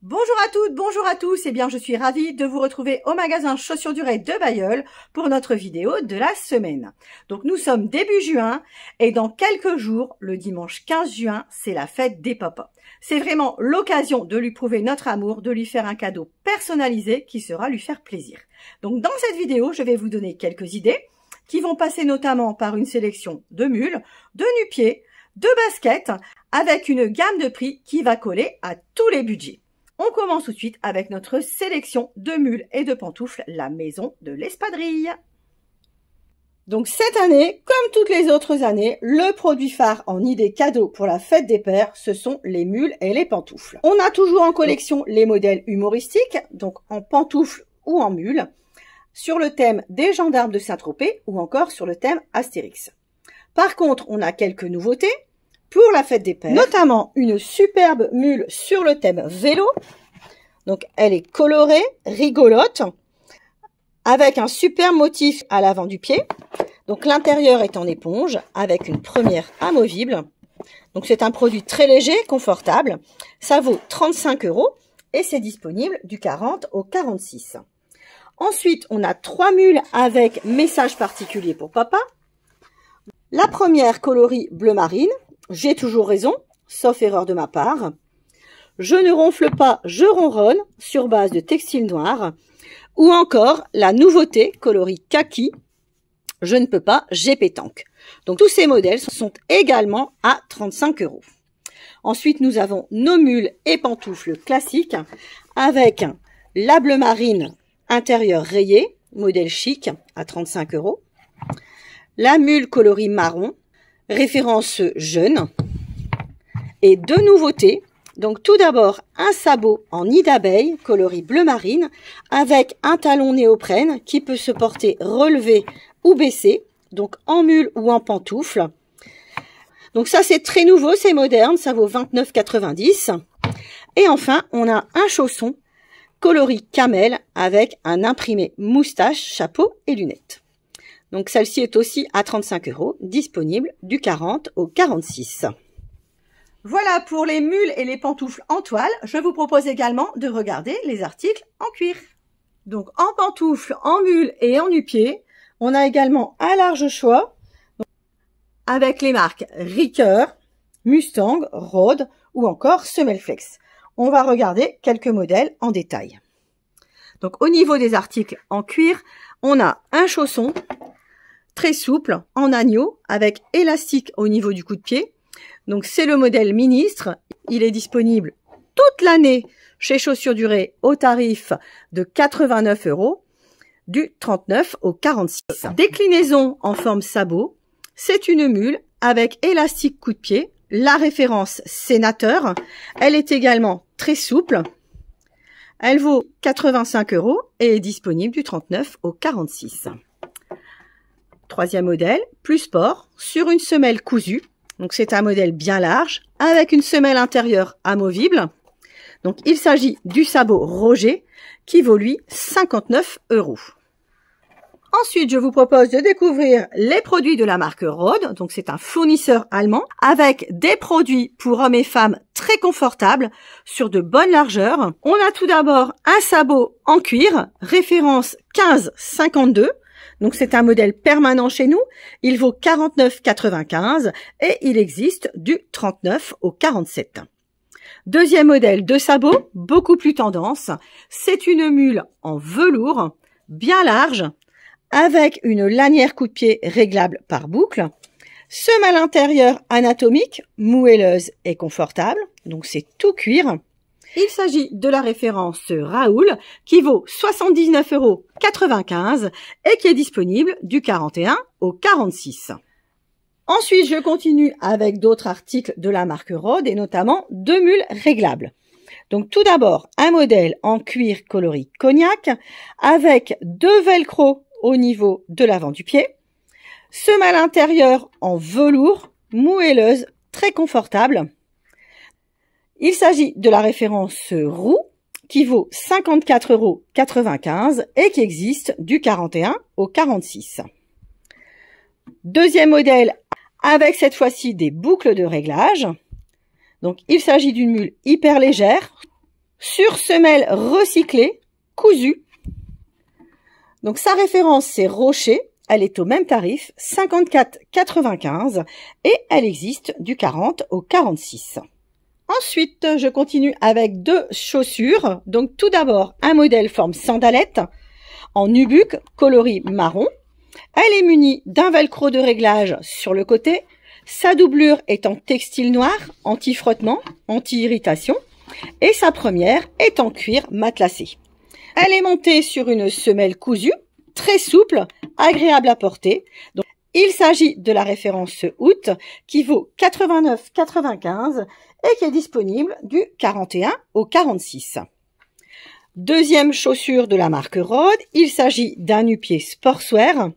Bonjour à toutes, bonjour à tous, et bien je suis ravie de vous retrouver au magasin Chaussures du Ray de Bailleul pour notre vidéo de la semaine. Donc nous sommes début juin et dans quelques jours, le dimanche 15 juin, c'est la fête des papas. C'est vraiment l'occasion de lui prouver notre amour, de lui faire un cadeau personnalisé qui sera lui faire plaisir. Donc dans cette vidéo, je vais vous donner quelques idées qui vont passer notamment par une sélection de mules, de nu-pieds, de baskets, avec une gamme de prix qui va coller à tous les budgets. On commence tout de suite avec notre sélection de mules et de pantoufles, la maison de l'espadrille. Donc cette année, comme toutes les autres années, le produit phare en idée cadeau pour la fête des pères, ce sont les mules et les pantoufles. On a toujours en collection les modèles humoristiques, donc en pantoufles ou en mules, sur le thème des gendarmes de Saint-Tropez ou encore sur le thème Astérix. Par contre, on a quelques nouveautés pour la fête des pères, notamment une superbe mule sur le thème vélo. Donc elle est colorée, rigolote, avec un super motif à l'avant du pied. Donc l'intérieur est en éponge avec une première amovible. Donc c'est un produit très léger, confortable. Ça vaut 35 € et c'est disponible du 40 au 46. Ensuite, on a 3 mules avec message particulier pour papa. La première coloris bleu marine. J'ai toujours raison, sauf erreur de ma part. Je ne ronfle pas, je ronronne, sur base de textile noir. Ou encore, la nouveauté, coloris kaki. Je ne peux pas, j'ai pétanque. Donc, tous ces modèles sont également à 35 €. Ensuite, nous avons nos mules et pantoufles classiques avec la bleu marine intérieur rayé, modèle chic, à 35 €. La mule coloris marron, référence jeune, et deux nouveautés. Donc tout d'abord un sabot en nid d'abeille coloris bleu marine avec un talon néoprène qui peut se porter relevé ou baissé, donc en mule ou en pantoufle. Donc ça c'est très nouveau, c'est moderne, ça vaut 29,90 €. Et enfin on a un chausson coloris camel avec un imprimé moustache, chapeau et lunettes. Donc celle-ci est aussi à 35 €, disponible du 40 au 46. Voilà pour les mules et les pantoufles en toile. Je vous propose également de regarder les articles en cuir. Donc en pantoufles, en mules et en nu-pieds, on a également un large choix avec les marques Ricoeur, Mustang, Rhodes ou encore Semelle Flex. On va regarder quelques modèles en détail. Donc au niveau des articles en cuir, on a un chausson très souple, en agneau, avec élastique au niveau du coup de pied. Donc c'est le modèle ministre. Il est disponible toute l'année chez Chaussures du Ray au tarif de 89 €, du 39 au 46. Déclinaison en forme sabot. C'est une mule avec élastique coup de pied. La référence sénateur. Elle est également très souple. Elle vaut 85 € et est disponible du 39 au 46. Troisième modèle, plus sport, sur une semelle cousue. Donc c'est un modèle bien large, avec une semelle intérieure amovible. Donc il s'agit du sabot Roger, qui vaut lui 59 €. Ensuite, je vous propose de découvrir les produits de la marque Rhodes. Donc c'est un fournisseur allemand, avec des produits pour hommes et femmes très confortables, sur de bonnes largeurs. On a tout d'abord un sabot en cuir, référence 1552. Donc c'est un modèle permanent chez nous, il vaut 49,95 € et il existe du 39 au 47. Deuxième modèle de sabot, beaucoup plus tendance, c'est une mule en velours, bien large, avec une lanière coup de pied réglable par boucle, semelle intérieure anatomique, moelleuse et confortable, donc c'est tout cuir. Il s'agit de la référence Raoul qui vaut 79,95 € et qui est disponible du 41 au 46. Ensuite, je continue avec d'autres articles de la marque Rhodes et notamment deux mules réglables. Donc tout d'abord, un modèle en cuir coloris cognac avec deux velcro au niveau de l'avant du pied, semelle intérieure en velours, moelleuse, très confortable. Il s'agit de la référence roux qui vaut 54,95 € et qui existe du 41 au 46. Deuxième modèle avec cette fois-ci des boucles de réglage. Donc il s'agit d'une mule hyper légère, sur semelle recyclée, cousue. Donc sa référence c'est Rocher, elle est au même tarif, 54,95 et elle existe du 40 au 46. Ensuite, je continue avec deux chaussures. Donc tout d'abord, un modèle forme sandalette en nubuck coloris marron. Elle est munie d'un velcro de réglage sur le côté. Sa doublure est en textile noir, anti-frottement, anti-irritation. Et sa première est en cuir matelassé. Elle est montée sur une semelle cousue, très souple, agréable à porter. Donc, il s'agit de la référence août qui vaut 89,95 et qui est disponible du 41 au 46. Deuxième chaussure de la marque Rode, il s'agit d'un nu-pied sportswear,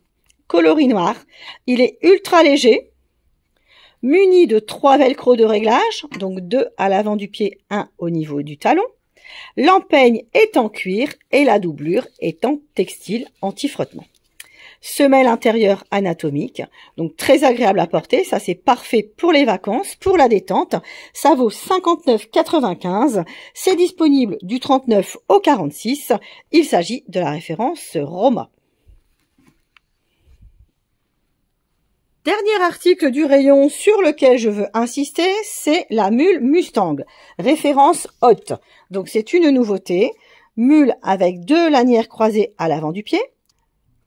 coloris noir. Il est ultra léger, muni de 3 velcro de réglage, donc 2 à l'avant du pied, 1 au niveau du talon. L'empeigne est en cuir et la doublure est en textile anti-frottement. Semelle intérieure anatomique, donc très agréable à porter, ça c'est parfait pour les vacances, pour la détente. Ça vaut 59,95, c'est disponible du 39 au 46, il s'agit de la référence Roma. Dernier article du rayon sur lequel je veux insister, c'est la mule Mustang, référence haute. Donc c'est une nouveauté, mule avec 2 lanières croisées à l'avant du pied,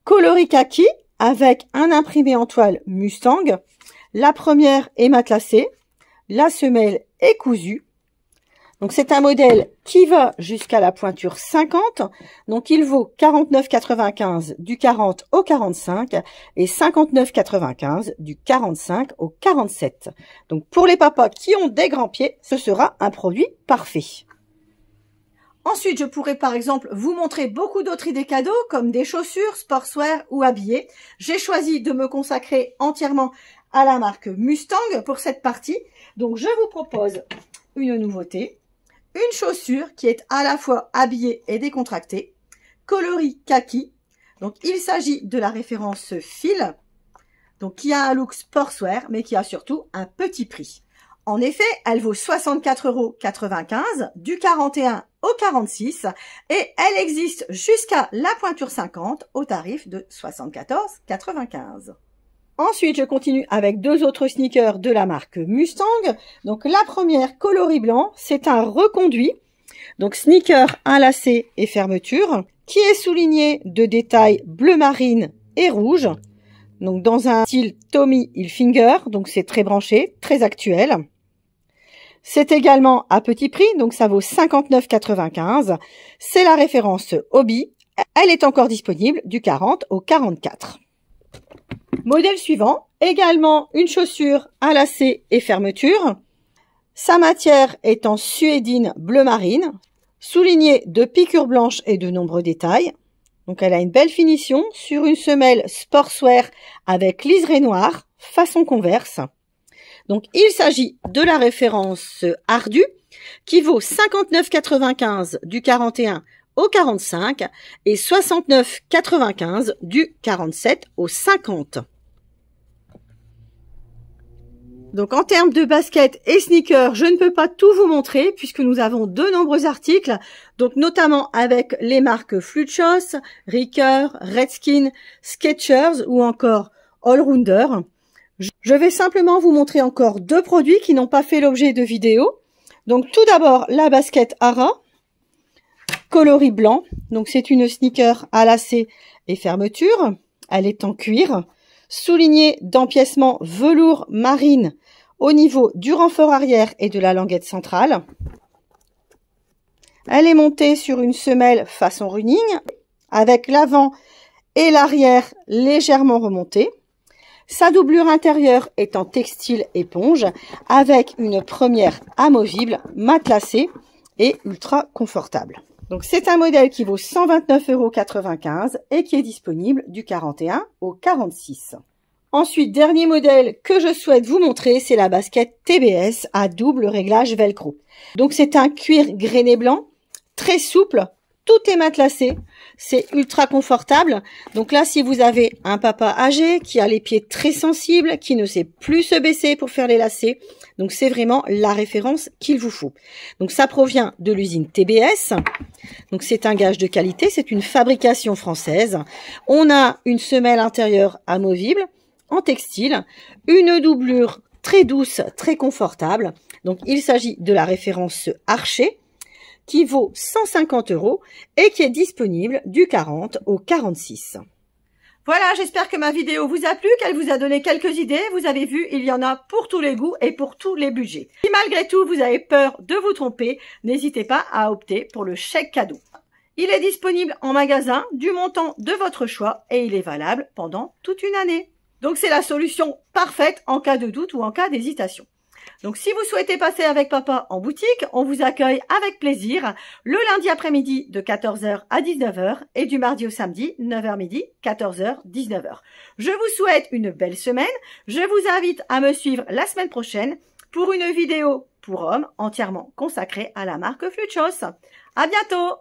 coloris kaki avec un imprimé en toile Mustang. La première est matelassée, la semelle est cousue. Donc c'est un modèle qui va jusqu'à la pointure 50, donc il vaut 49,95 du 40 au 45 et 59,95 du 45 au 47. Donc pour les papas qui ont des grands pieds, ce sera un produit parfait. Ensuite, je pourrais par exemple vous montrer beaucoup d'autres idées cadeaux comme des chaussures, sportswear ou habillés. J'ai choisi de me consacrer entièrement à la marque Mustang pour cette partie. Donc je vous propose une nouveauté. Une chaussure qui est à la fois habillée et décontractée, coloris kaki. Donc il s'agit de la référence Fil, donc qui a un look sportswear mais qui a surtout un petit prix. En effet, elle vaut 64,95 € du 41 au 46 et elle existe jusqu'à la pointure 50 au tarif de 74,95 €. Ensuite, je continue avec deux autres sneakers de la marque Mustang. Donc, la première, coloris blanc, c'est un reconduit. Donc, sneaker à lacets et fermeture, qui est souligné de détails bleu marine et rouge. Donc, dans un style Tommy Hilfiger. Donc, c'est très branché, très actuel. C'est également à petit prix, donc ça vaut 59,95 €. C'est la référence Hobby. Elle est encore disponible du 40 au 44. Modèle suivant, également une chaussure à lacets et fermeture. Sa matière est en suédine bleu marine, soulignée de piqûres blanches et de nombreux détails. Donc elle a une belle finition sur une semelle sportswear avec liseré noir, façon Converse. Donc il s'agit de la référence Ardu qui vaut 59,95 € du 41 au 45 et 69,95 € du 47 au 50. Donc en termes de baskets et sneakers, je ne peux pas tout vous montrer puisque nous avons de nombreux articles, donc notamment avec les marques Fluchos, Ricker, Redskin, Skechers ou encore Allrounder. Je vais simplement vous montrer encore deux produits qui n'ont pas fait l'objet de vidéos. Donc tout d'abord la basket Ara, coloris blanc. Donc c'est une sneaker à lacets et fermeture. Elle est en cuir, soulignée d'empiècement velours marine au niveau du renfort arrière et de la languette centrale. Elle est montée sur une semelle façon running avec l'avant et l'arrière légèrement remontés. Sa doublure intérieure est en textile éponge avec une première amovible, matelassée et ultra confortable. Donc c'est un modèle qui vaut 129,95 € et qui est disponible du 41 au 46. Ensuite, dernier modèle que je souhaite vous montrer, c'est la basket TBS à double réglage velcro. Donc c'est un cuir grainé blanc, très souple, tout est matelassé, c'est ultra confortable. Donc là, si vous avez un papa âgé qui a les pieds très sensibles, qui ne sait plus se baisser pour faire les lacets, Donc c'est vraiment la référence qu'il vous faut. Donc ça provient de l'usine TBS. Donc c'est un gage de qualité, c'est une fabrication française. On a une semelle intérieure amovible en textile, une doublure très douce, très confortable. Donc il s'agit de la référence Archer qui vaut 150 € et qui est disponible du 40 au 46. Voilà, j'espère que ma vidéo vous a plu, qu'elle vous a donné quelques idées. Vous avez vu, il y en a pour tous les goûts et pour tous les budgets. Si malgré tout vous avez peur de vous tromper, n'hésitez pas à opter pour le chèque cadeau. Il est disponible en magasin du montant de votre choix et il est valable pendant toute une année. Donc c'est la solution parfaite en cas de doute ou en cas d'hésitation. Donc si vous souhaitez passer avec papa en boutique, on vous accueille avec plaisir le lundi après-midi de 14 h à 19 h et du mardi au samedi 9 h midi, 14 h 19 h. Je vous souhaite une belle semaine. Je vous invite à me suivre la semaine prochaine pour une vidéo pour hommes entièrement consacrée à la marque Flutchos. À bientôt!